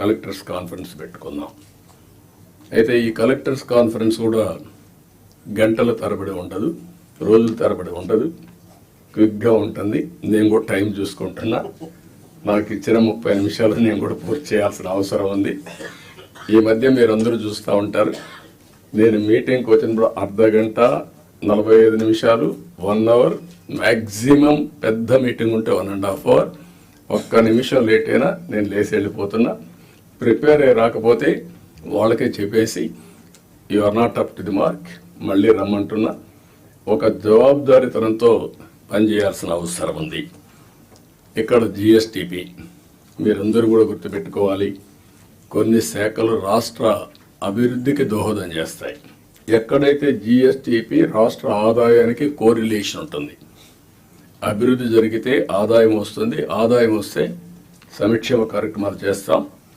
Collectors conference పెట్టుకుందాం. అయితే ఈ కలెక్టర్స్ కాన్ఫరెన్స్ కూడా గంటల తరబడి ఉండదు, రోజుల తరబడి ఉండదు, క్విక్గా ఉంటుంది. నేను కూడా టైం చూసుకుంటున్నా. నాకు ఇచ్చిన 30 నిమిషాలు నేను కూడా పూర్తి చేయాల్సిన అవసరం ఉంది. ఈ మధ్య మీరందరూ చూస్తూ ఉంటారు, నేను మీటింగ్కి వచ్చినప్పుడు అర్ధ గంట 45 నిమిషాలు 1 అవర్, మ్యాక్సిమం పెద్ద మీటింగ్ ఉంటే 1.5 అవర్. ఒక్క నిమిషం లేట్ అయినా నేను లేచి వెళ్ళిపోతున్నా. ప్రిపేర్ అయ్యి రాకపోతే వాళ్ళకే చెప్పేసి you are not up to the mark, మళ్ళీ రమ్మంటున్నా. ఒక జవాబుదారీతనంతో పనిచేయాల్సిన అవసరం ఉంది. ఇక్కడ జిఎస్టిపి మీరందరూ కూడా గుర్తుపెట్టుకోవాలి. కొన్ని శాఖలు రాష్ట్ర అభివృద్ధికి దోహదం చేస్తాయి. ఎక్కడైతే జిఎస్టిపి రాష్ట్ర ఆదాయానికి కోరిలేషన్ ఉంటుంది, అభివృద్ధి జరిగితే ఆదాయం వస్తుంది, ఆదాయం వస్తే సంక్షేమ కార్యక్రమాలు చేస్తాం.